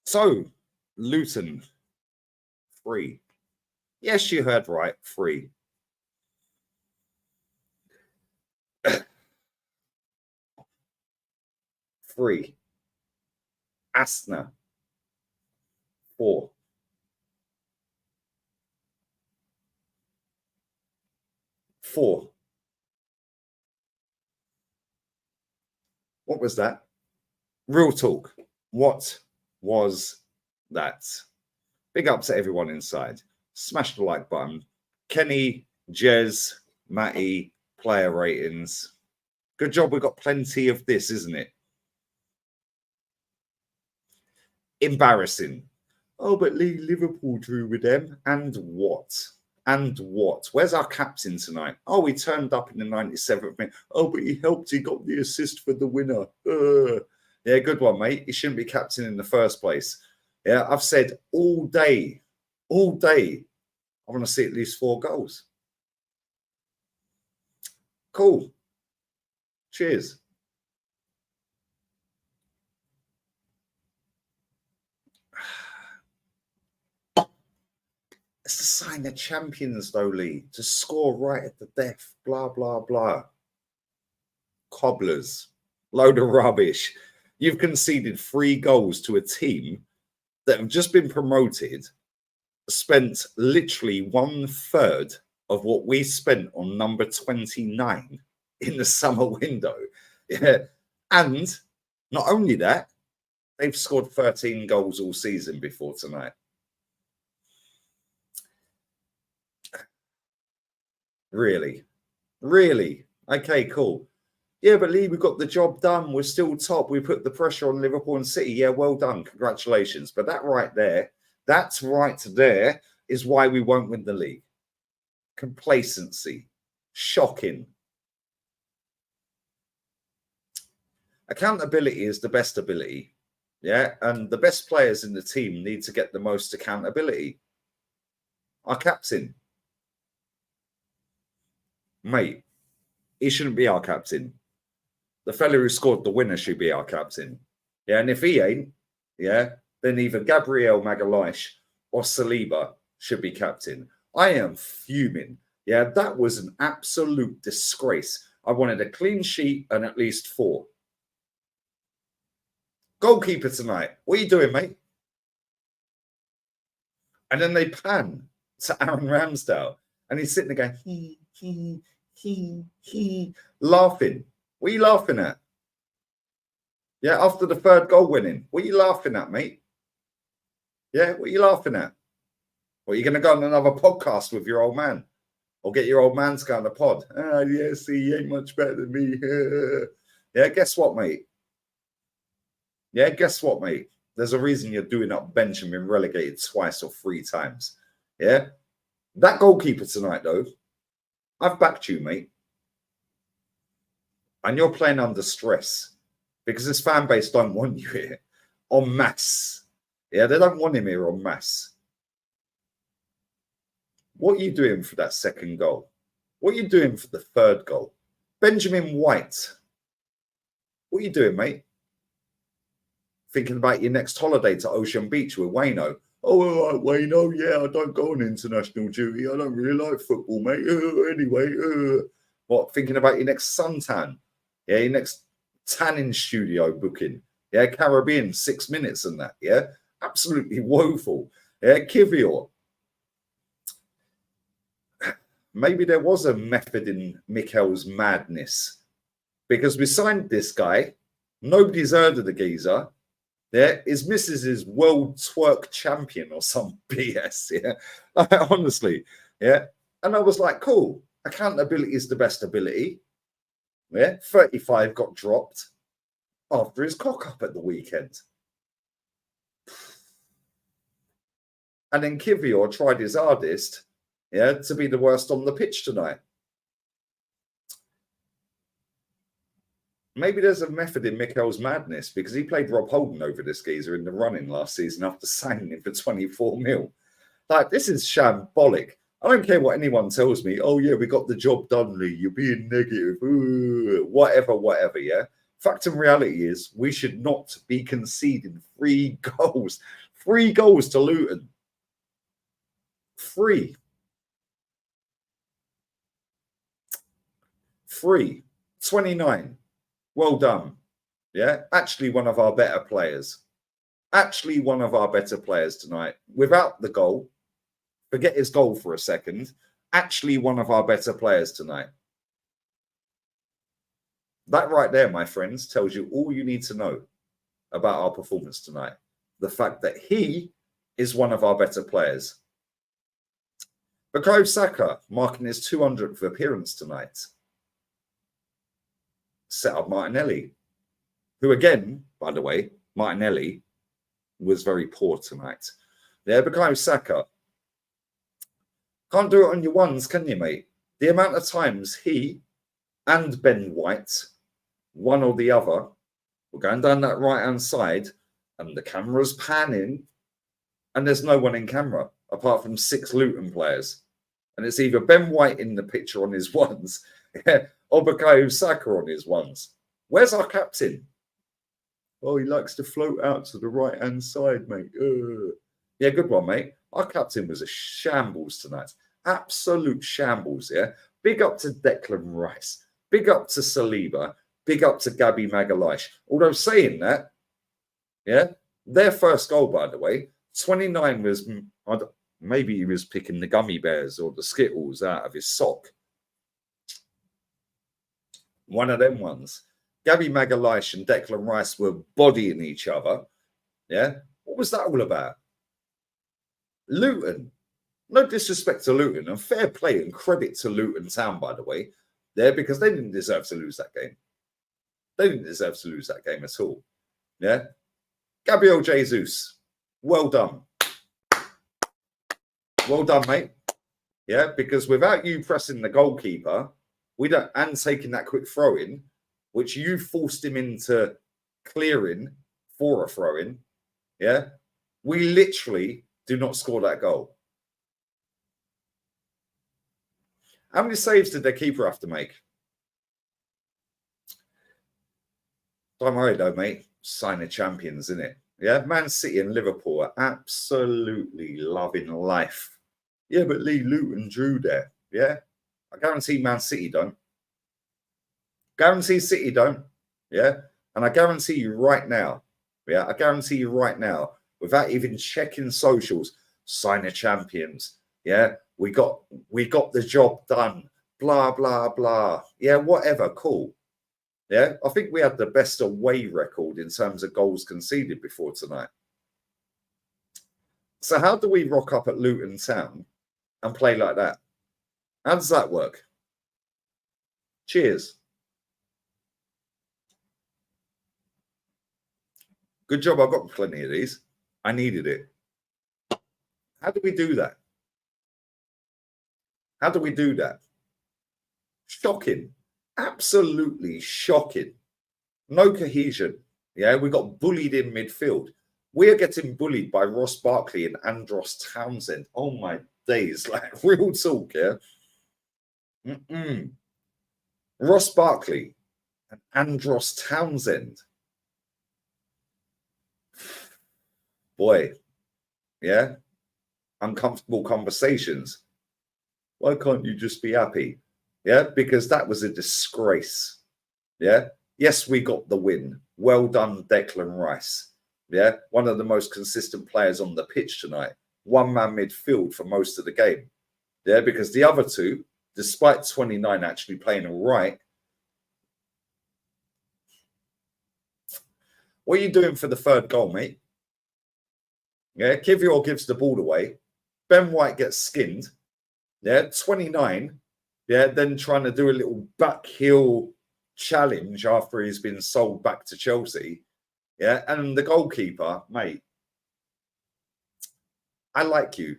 So, Luton, 3. Yes, you heard right, 3. Three. Asna, 4. Four. What was that? Real talk. What was that? Big ups to everyone inside. Smash the like button. Kenny, Jez, Matty, player ratings. Good job. We've got plenty of this, isn't it? Embarrassing. Oh, but Liverpool drew with them. And what? And what? Where's our captain tonight? Oh, he turned up in the 97th minute. Oh, but he helped. He got the assist for the winner. Yeah, good one, mate. He shouldn't be captain in the first place. Yeah, I've said all day, I want to see at least 4 goals. Cool. Cheers. It's a sign of champions, though, Lee. To score right at the death. Blah, blah, blah. Cobblers. Load of rubbish. You've conceded 3 goals to a team that have just been promoted, spent literally 1/3 of what we spent on number 29 in the summer window. Yeah. And not only that, they've scored 13 goals all season before tonight. Really? Really? Okay, cool. Yeah, but Lee, we got the job done. We're still top. We put the pressure on Liverpool and City. Yeah, well done. Congratulations. But that right there is why we won't win the league. Complacency. Shocking. Accountability is the best ability. Yeah, and the best players in the team need to get the most accountability. Our captain. Mate, he shouldn't be our captain. The fella who scored the winner should be our captain. Yeah, and if he ain't, yeah, then either Gabriel Magalhaes or Saliba should be captain. I am fuming. Yeah, that was an absolute disgrace. I wanted a clean sheet and at least 4. Goalkeeper tonight. What are you doing, mate? And then they pan to Aaron Ramsdale. And he's sitting there going, laughing. What are you laughing at? Yeah, after the 3rd goal winning. What are you laughing at, mate? Yeah, what are you laughing at? Well, you're going to go on another podcast with your old man? Or get your old man to go on the pod? Yeah, see, he ain't much better than me. Yeah, guess what, mate? Yeah, guess what, mate? There's a reason you're doing up bench and been relegated twice or 3 times. Yeah? That goalkeeper tonight, though, I've backed you, mate. And you're playing under stress because this fan base don't want you here en masse. Yeah, they don't want him here en masse. What are you doing for that 2nd goal? What are you doing for the 3rd goal? Benjamin White. What are you doing, mate? Thinking about your next holiday to Ocean Beach with Wayno. Oh, all right, Wayno. Yeah, I don't go on international duty. I don't really like football, mate. Anyway, what? Thinking about your next suntan? Yeah, your next tanning studio booking. Yeah, Caribbean, 6 minutes and that. Yeah, absolutely woeful. Yeah, Kivior. Maybe there was a method in Mikel's madness because we signed this guy. Nobody's heard of the geezer. Yeah, his missus is world twerk champion or some BS. Yeah, honestly. Yeah, and I was like, cool. Accountability is the best ability. Yeah, 35 got dropped after his cock up at the weekend. And then Kivior tried his hardest, yeah, to be the worst on the pitch tonight. Maybe there's a method in Mikel's madness because he played Rob Holden over this geezer in the running last season after signing him for 24 mil. Like, this is shambolic. I don't care what anyone tells me. Oh, yeah, we got the job done, Lee. You're being negative. Ooh, whatever, yeah? Fact and reality is we should not be conceding 3 goals. 3 goals to Luton. 3. 29. Well done. Yeah, actually one of our better players. Actually one of our better players tonight. Without the goal, forget his goal for a second. Actually one of our better players tonight. That right there, my friends, tells you all you need to know about our performance tonight. The fact that he is one of our better players. Bukayo Saka marking his 200th appearance tonight. Set up Martinelli, who again, by the way, Martinelli was very poor tonight. Yeah, Bukayo Saka. Can't do it on your ones, can you, mate? The amount of times he and Ben White, one or the other, were going down that right-hand side and the camera's panning and there's no one in camera apart from 6 Luton players. And it's either Ben White in the picture on his ones or Bukayo Saka on his ones. Where's our captain? Oh, he likes to float out to the right-hand side, mate. Yeah, good one, mate. Our captain was a shambles tonight. Absolute shambles, yeah? Big up to Declan Rice. Big up to Saliba. Big up to Gabby Magalhaes. Although saying that, yeah, their first goal, by the way, 29 was, maybe he was picking the gummy bears or the Skittles out of his sock. One of them ones. Gabby Magalhaes and Declan Rice were bodying each other. Yeah? What was that all about? Luton. No disrespect to Luton, and fair play and credit to Luton Town, by the way, there, because they didn't deserve to lose that game. They didn't deserve to lose that game at all. Yeah? Gabriel Jesus, well done. Well done, mate. Yeah, because without you pressing the goalkeeper, and taking that quick throw in, which you forced him into clearing for a throw in, yeah, we literally do not score that goal. How many saves did their keeper have to make? Don't worry though, mate. Sign of champions, isn't it? Yeah, Man City and Liverpool are absolutely loving life. Yeah, but Lee, Luton drew there. Yeah, I guarantee Man City don't. Guarantee City don't. Yeah, and I guarantee you right now. Yeah, I guarantee you right now, without even checking socials, sign of champions. Yeah, we got the job done. Blah blah blah. Yeah, whatever. Cool. Yeah, I think we had the best away record in terms of goals conceded before tonight. So how do we rock up at Luton Town and play like that? How does that work? Cheers. Good job. I've got plenty of these. I needed it. How do we do that? How do we do that? Shocking. Absolutely shocking. No cohesion. Yeah, we got bullied in midfield. We are getting bullied by Ross Barkley and Andros Townsend. Oh my days, like real talk, yeah. Ross Barkley and Andros Townsend. Boy, yeah. Uncomfortable conversations. Why can't you just be happy? Yeah, because that was a disgrace. Yeah. Yes, we got the win. Well done, Declan Rice. Yeah, one of the most consistent players on the pitch tonight. One-man midfield for most of the game. Yeah, because the other two, despite 29 actually playing all right, what are you doing for the third goal, mate? Yeah, Kivior gives the ball away. Ben White gets skinned. Yeah, 29. Yeah, then trying to do a little back heel challenge after he's been sold back to Chelsea. Yeah, and the goalkeeper, mate, I like you,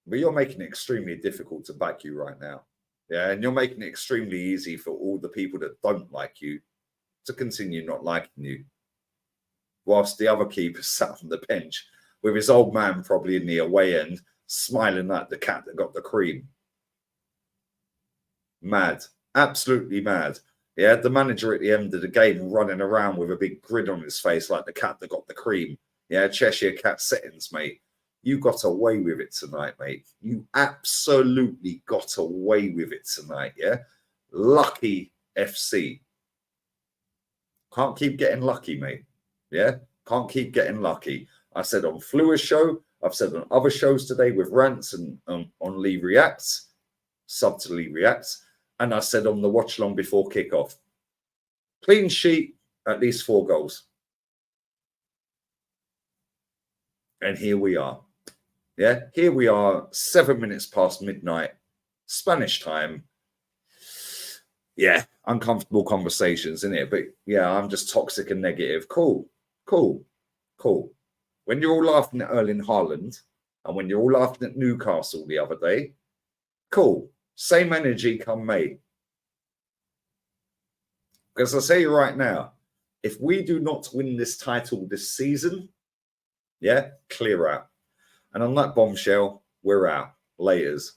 but you're making it extremely difficult to back you right now. Yeah, and you're making it extremely easy for all the people that don't like you to continue not liking you. Whilst the other keeper sat on the bench with his old man probably in the away end, smiling like the cat that got the cream. Mad. Absolutely mad. Yeah, the manager at the end of the game running around with a big grin on his face like the cat that got the cream. Yeah, Cheshire Cat settings, mate. You got away with it tonight, mate. You absolutely got away with it tonight, yeah? Lucky FC. Can't keep getting lucky, mate. Yeah? Can't keep getting lucky. I said on Flua's show, I've said on other shows today with rants and on Lee Reacts, sub to Lee Reacts, and I said on the watch long before kickoff. Clean sheet, at least 4 goals. And here we are. Yeah, here we are, 7 minutes past midnight, Spanish time. Yeah, uncomfortable conversations, isn't it? But yeah, I'm just toxic and negative. Cool. When you're all laughing at Erling Haaland and when you're all laughing at Newcastle the other day, cool. Same energy come May. Because I say right now, if we do not win this title this season, yeah, clear out. And on that bombshell, we're out. Laters.